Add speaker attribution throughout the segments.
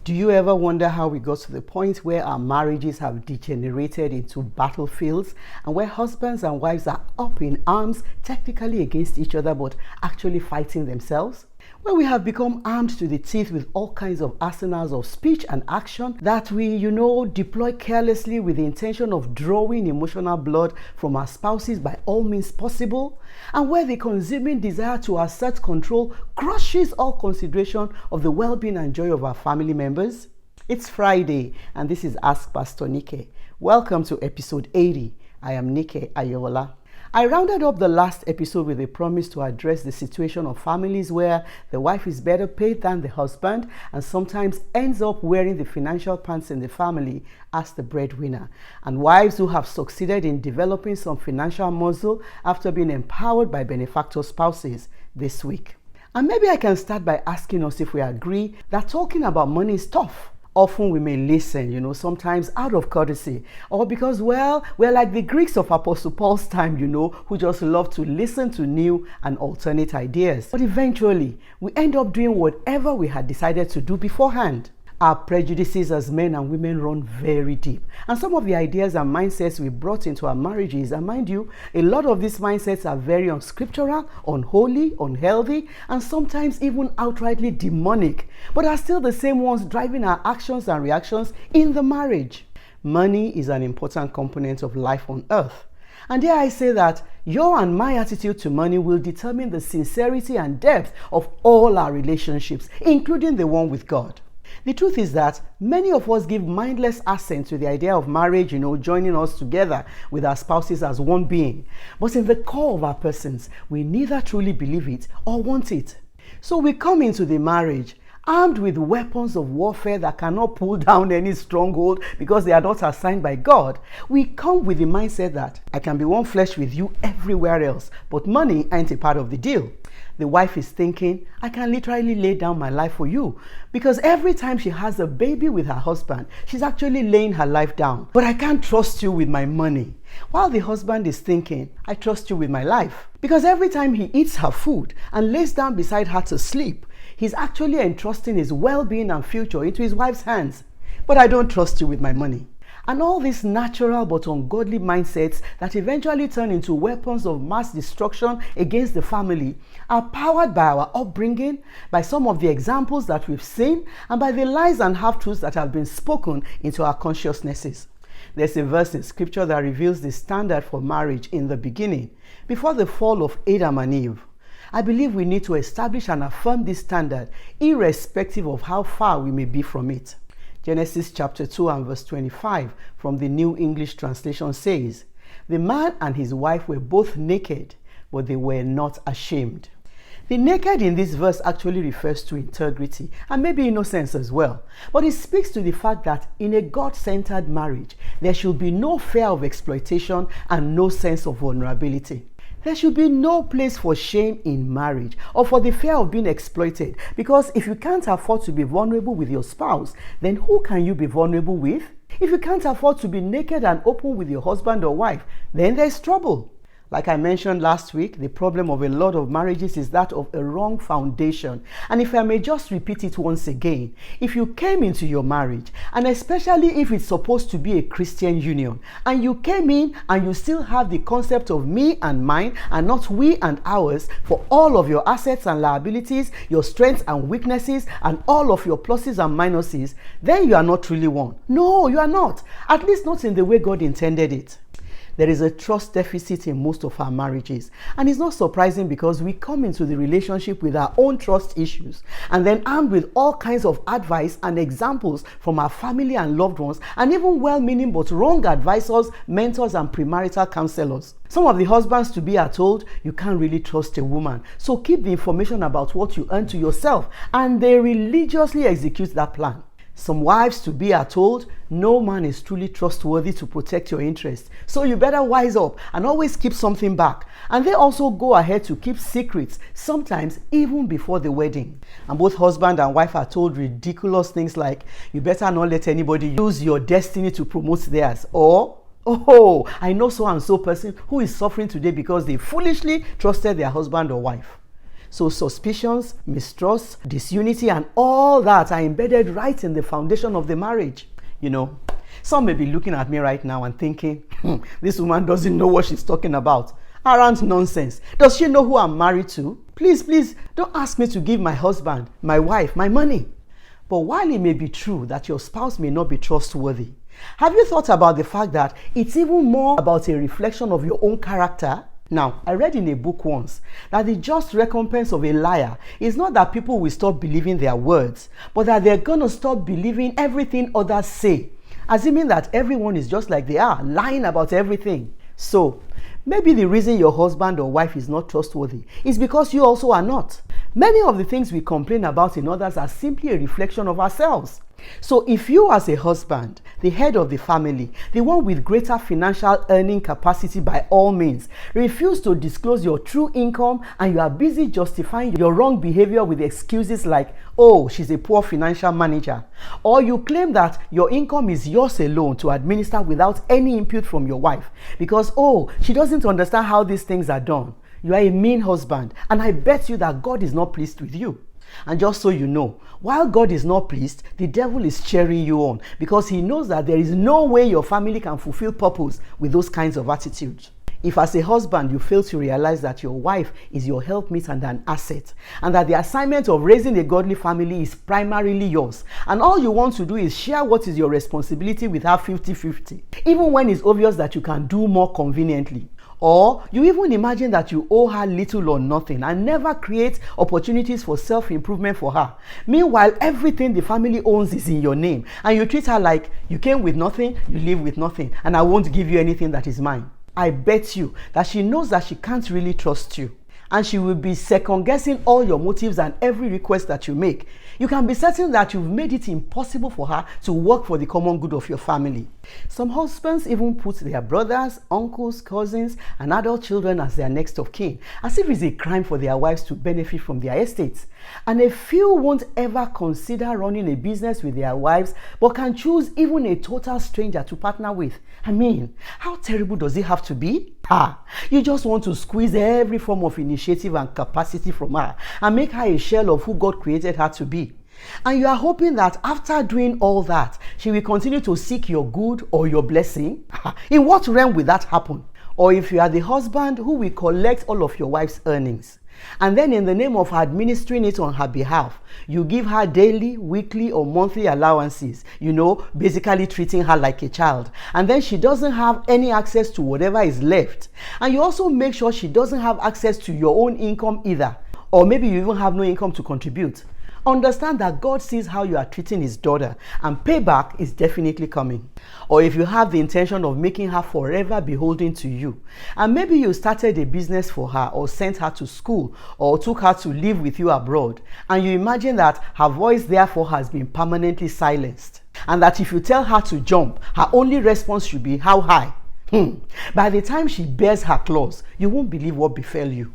Speaker 1: Do you ever wonder how we got to the point where our marriages have degenerated into battlefields and where husbands and wives are up in arms, technically against each other, but actually fighting themselves? Where we have become armed to the teeth with all kinds of arsenals of speech and action that we, deploy carelessly with the intention of drawing emotional blood from our spouses by all means possible, and where the consuming desire to assert control crushes all consideration of the well-being and joy of our family members. It's Friday, and this is Ask Pastor Nike. Welcome to episode 80. I am Nike Ayola. I rounded up the last episode with a promise to address the situation of families where the wife is better paid than the husband and sometimes ends up wearing the financial pants in the family as the breadwinner, and wives who have succeeded in developing some financial muscle after being empowered by benefactor spouses this week. And maybe I can start by asking us if we agree that talking about money is tough. Often we may listen, sometimes out of courtesy, or because, we're like the Greeks of Apostle Paul's time, who just love to listen to new and alternate ideas. But eventually, we end up doing whatever we had decided to do beforehand. Our prejudices as men and women run very deep. And some of the ideas and mindsets we brought into our marriages, and mind you, a lot of these mindsets are very unscriptural, unholy, unhealthy, and sometimes even outrightly demonic, but are still the same ones driving our actions and reactions in the marriage. Money is an important component of life on earth. And dare I say that your and my attitude to money will determine the sincerity and depth of all our relationships, including the one with God. The truth is that many of us give mindless assent to the idea of marriage, joining us together with our spouses as one being. But in the core of our persons, we neither truly believe it or want it. So we come into the marriage armed with weapons of warfare that cannot pull down any stronghold because they are not assigned by God. We come with the mindset that I can be one flesh with you everywhere else, but money ain't a part of the deal. The wife is thinking, I can literally lay down my life for you, because every time she has a baby with her husband, she's actually laying her life down. But I can't trust you with my money. While the husband is thinking, I trust you with my life, because every time he eats her food and lays down beside her to sleep, he's actually entrusting his well-being and future into his wife's hands. But I don't trust you with my money. And all these natural but ungodly mindsets that eventually turn into weapons of mass destruction against the family are powered by our upbringing, by some of the examples that we've seen, and by the lies and half-truths that have been spoken into our consciousnesses. There's a verse in scripture that reveals the standard for marriage in the beginning, before the fall of Adam and Eve. I believe we need to establish and affirm this standard, irrespective of how far we may be from it. Genesis chapter 2 and verse 25 from the New English Translation says, "The man and his wife were both naked, but they were not ashamed." The naked in this verse actually refers to integrity and maybe innocence as well. But it speaks to the fact that in a God-centered marriage, there should be no fear of exploitation and no sense of vulnerability. There should be no place for shame in marriage or for the fear of being exploited, because if you can't afford to be vulnerable with your spouse, then who can you be vulnerable with? If you can't afford to be naked and open with your husband or wife, then there's trouble. Like I mentioned last week, the problem of a lot of marriages is that of a wrong foundation. And if I may just repeat it once again, if you came into your marriage, and especially if it's supposed to be a Christian union, and you came in and you still have the concept of me and mine and not we and ours for all of your assets and liabilities, your strengths and weaknesses, and all of your pluses and minuses, then you are not truly one. No, you are not. At least not in the way God intended it. There is a trust deficit in most of our marriages, and it's not surprising because we come into the relationship with our own trust issues, and then armed with all kinds of advice and examples from our family and loved ones, and even well-meaning but wrong advisors, mentors, and premarital counselors. Some of the husbands-to-be are told, you can't really trust a woman, so keep the information about what you earn to yourself, and they religiously execute that plan. Some wives-to-be are told, no man is truly trustworthy to protect your interests, so you better wise up and always keep something back. And they also go ahead to keep secrets, sometimes even before the wedding. And both husband and wife are told ridiculous things like, you better not let anybody use your destiny to promote theirs, or, oh, I know so and so person who is suffering today because they foolishly trusted their husband or wife. So suspicions, mistrust, disunity, and all that are embedded right in the foundation of the marriage. Some may be looking at me right now and thinking, this woman doesn't know what she's talking about. Arrant nonsense. Does she know who I'm married to? Please, don't ask me to give my husband, my wife, my money. But while it may be true that your spouse may not be trustworthy, have you thought about the fact that it's even more about a reflection of your own character? Now, I read in a book once that the just recompense of a liar is not that people will stop believing their words, but that they're going to stop believing everything others say, assuming that everyone is just like they are, lying about everything. So, maybe the reason your husband or wife is not trustworthy is because you also are not. Many of the things we complain about in others are simply a reflection of ourselves. So if you as a husband, the head of the family, the one with greater financial earning capacity by all means, refuse to disclose your true income and you are busy justifying your wrong behavior with excuses like, oh, she's a poor financial manager, or you claim that your income is yours alone to administer without any input from your wife because, oh, she doesn't understand how these things are done, you are a mean husband, and I bet you that God is not pleased with you. And just so you know, while God is not pleased, the devil is cheering you on because he knows that there is no way your family can fulfill purpose with those kinds of attitudes. If as a husband you fail to realize that your wife is your helpmeet and an asset, and that the assignment of raising a godly family is primarily yours, and all you want to do is share what is your responsibility with her 50-50, even when it's obvious that you can do more conveniently, or you even imagine that you owe her little or nothing and never create opportunities for self-improvement for her. Meanwhile, everything the family owns is in your name, and you treat her like you came with nothing, you leave with nothing, and I won't give you anything that is mine. I bet you that she knows that she can't really trust you, and she will be second-guessing all your motives and every request that you make. You can be certain that you've made it impossible for her to work for the common good of your family. Some husbands even put their brothers, uncles, cousins, and adult children as their next of kin, as if it's a crime for their wives to benefit from their estates. And a few won't ever consider running a business with their wives, but can choose even a total stranger to partner with. I mean, how terrible does it have to be? You just want to squeeze every form of initiative and capacity from her and make her a shell of who God created her to be. And you are hoping that after doing all that, she will continue to seek your good or your blessing? In what realm will that happen? Or if you are the husband who will collect all of your wife's earnings, and then in the name of administering it on her behalf, you give her daily, weekly, or monthly allowances, basically treating her like a child, and then she doesn't have any access to whatever is left, and you also make sure she doesn't have access to your own income either, or maybe you even have no income to contribute. Understand that God sees how you are treating his daughter, and payback is definitely coming. Or if you have the intention of making her forever beholden to you, and maybe you started a business for her, or sent her to school, or took her to live with you abroad, and you imagine that her voice therefore has been permanently silenced, and that if you tell her to jump, her only response should be, how high? By the time she bears her claws, you won't believe what befell you.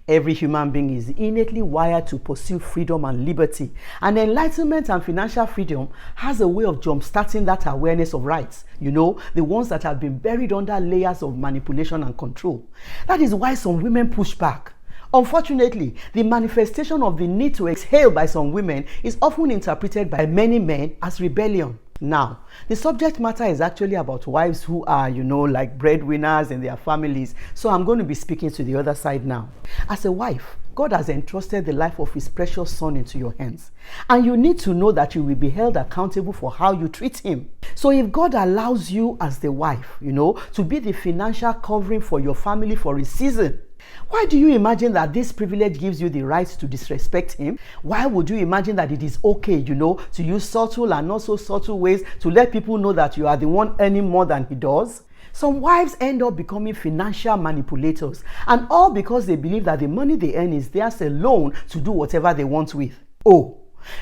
Speaker 1: Every human being is innately wired to pursue freedom and liberty, and enlightenment and financial freedom has a way of jumpstarting that awareness of rights, the ones that have been buried under layers of manipulation and control. That is why some women push back. Unfortunately, the manifestation of the need to exhale by some women is often interpreted by many men as rebellion. Now, the subject matter is actually about wives who are, like breadwinners in their families. So I'm going to be speaking to the other side now. As a wife, God has entrusted the life of his precious son into your hands. And you need to know that you will be held accountable for how you treat him. So if God allows you as the wife, to be the financial covering for your family for a season, why do you imagine that this privilege gives you the right to disrespect him? Why would you imagine that it is okay, to use subtle and not so subtle ways to let people know that you are the one earning more than he does? Some wives end up becoming financial manipulators, and all because they believe that the money they earn is theirs alone to do whatever they want with.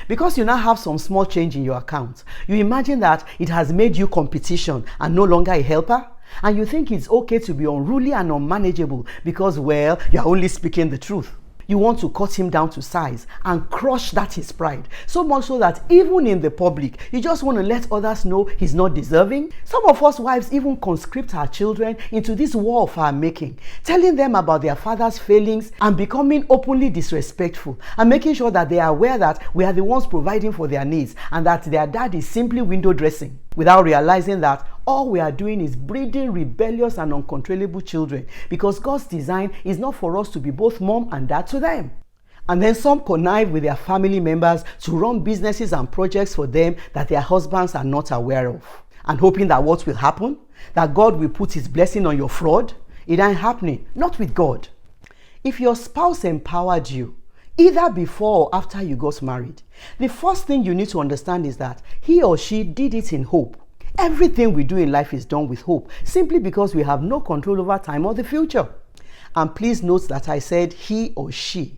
Speaker 1: Because you now have some small change in your account, you imagine that it has made you competition and no longer a helper? And you think it's okay to be unruly and unmanageable because, you're only speaking the truth. You want to cut him down to size and crush that his pride. So much so that even in the public, you just want to let others know he's not deserving. Some of us wives even conscript our children into this war of our making, telling them about their father's failings and becoming openly disrespectful and making sure that they are aware that we are the ones providing for their needs and that their dad is simply window dressing, without realizing that all we are doing is breeding rebellious and uncontrollable children, because God's design is not for us to be both mom and dad to them. And then some connive with their family members to run businesses and projects for them that their husbands are not aware of, and hoping that what will happen? That God will put his blessing on your fraud? It ain't happening, not with God. If your spouse empowered you, either before or after you got married, the first thing you need to understand is that he or she did it in hope. Everything we do in life is done with hope, simply because we have no control over time or the future. And please note that I said he or she,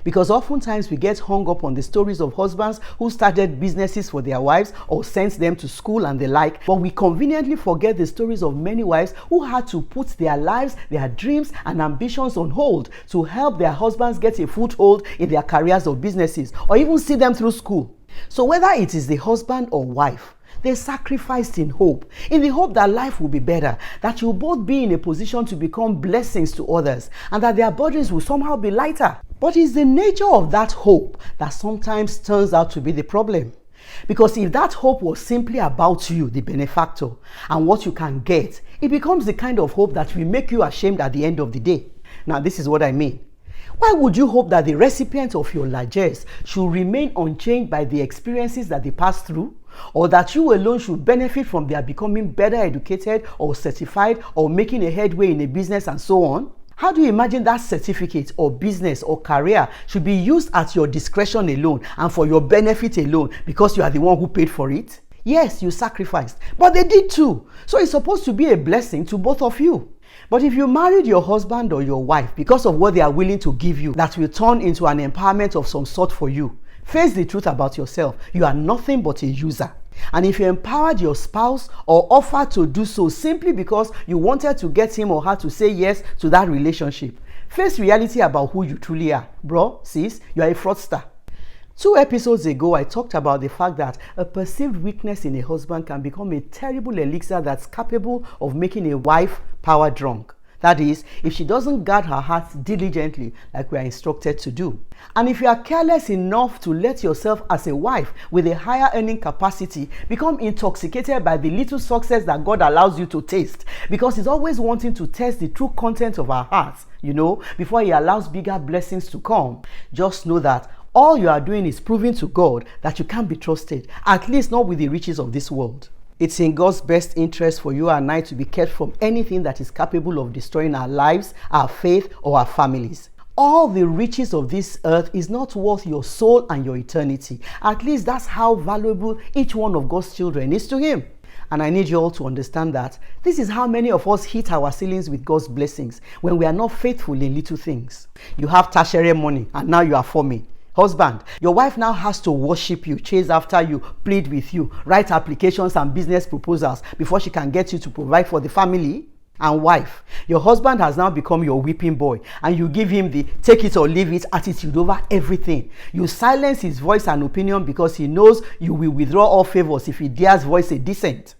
Speaker 1: because oftentimes we get hung up on the stories of husbands who started businesses for their wives or sent them to school and the like, but we conveniently forget the stories of many wives who had to put their lives, their dreams and ambitions on hold to help their husbands get a foothold in their careers or businesses, or even see them through school. So whether it is the husband or wife, they sacrificed in the hope that life will be better, that you'll both be in a position to become blessings to others, and that their burdens will somehow be lighter. But it's the nature of that hope that sometimes turns out to be the problem. Because if that hope was simply about you, the benefactor, and what you can get, it becomes the kind of hope that will make you ashamed at the end of the day. Now, this is what I mean. Why would you hope that the recipient of your largesse should remain unchanged by the experiences that they pass through? Or that you alone should benefit from their becoming better educated or certified or making a headway in a business and so on? How do you imagine that certificate or business or career should be used at your discretion alone and for your benefit alone because you are the one who paid for it? Yes, you sacrificed, but they did too. So it's supposed to be a blessing to both of you. But if you married your husband or your wife because of what they are willing to give you, that will turn into an empowerment of some sort for you, face the truth about yourself. You are nothing but a user. And if you empowered your spouse or offered to do so simply because you wanted to get him or her to say yes to that relationship, face reality about who you truly are. Bro, sis, you are a fraudster. 2 episodes ago, I talked about the fact that a perceived weakness in a husband can become a terrible elixir that's capable of making a wife power drunk. That is, if she doesn't guard her heart diligently like we are instructed to do. And if you are careless enough to let yourself as a wife with a higher earning capacity become intoxicated by the little success that God allows you to taste, because he's always wanting to test the true content of our hearts, before he allows bigger blessings to come, just know that all you are doing is proving to God that you can't be trusted, at least not with the riches of this world. It's in God's best interest for you and I to be kept from anything that is capable of destroying our lives, our faith, or our families. All the riches of this earth is not worth your soul and your eternity. At least that's how valuable each one of God's children is to him. And I need you all to understand that this is how many of us hit our ceilings with God's blessings when we are not faithful in little things. You have tertiary money and now you are forming. Husband, your wife now has to worship you, chase after you, plead with you, write applications and business proposals before she can get you to provide for the family. And wife, your husband has now become your whipping boy and you give him the take it or leave it attitude over everything. You silence his voice and opinion because he knows you will withdraw all favors if he dares voice a dissent.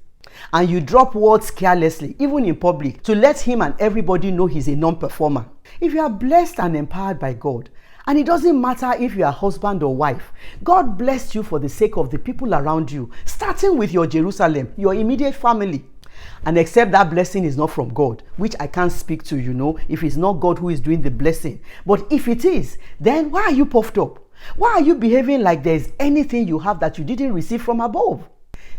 Speaker 1: And you drop words carelessly, even in public, to let him and everybody know he's a non-performer. If you are blessed and empowered by God, and it doesn't matter if you are husband or wife, God blessed you for the sake of the people around you, starting with your Jerusalem, your immediate family. And except that blessing is not from God, which I can't speak to, if it's not God who is doing the blessing. But if it is, then why are you puffed up? Why are you behaving like there's anything you have that you didn't receive from above?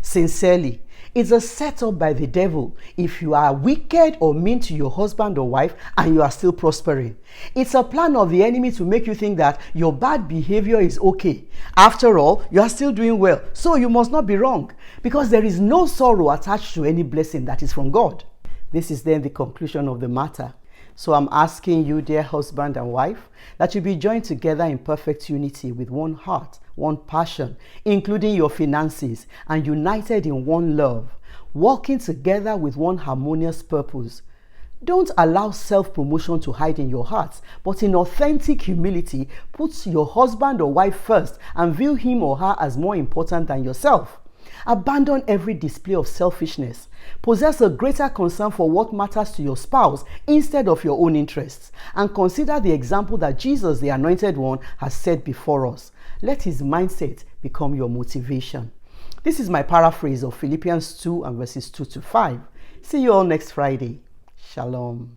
Speaker 1: Sincerely, it's a setup by the devil if you are wicked or mean to your husband or wife and you are still prospering. It's a plan of the enemy to make you think that your bad behavior is okay. After all, you are still doing well, so you must not be wrong, because there is no sorrow attached to any blessing that is from God. This is then the conclusion of the matter. So I'm asking you, dear husband and wife, that you be joined together in perfect unity with one heart, one passion, including your finances, and united in one love, working together with one harmonious purpose. Don't allow self-promotion to hide in your heart, but in authentic humility, put your husband or wife first and view him or her as more important than yourself. Abandon every display of selfishness. Possess a greater concern for what matters to your spouse instead of your own interests. And consider the example that Jesus, the Anointed One, has set before us. Let his mindset become your motivation. This is my paraphrase of Philippians 2 and verses 2 to 5. See you all next Friday. Shalom.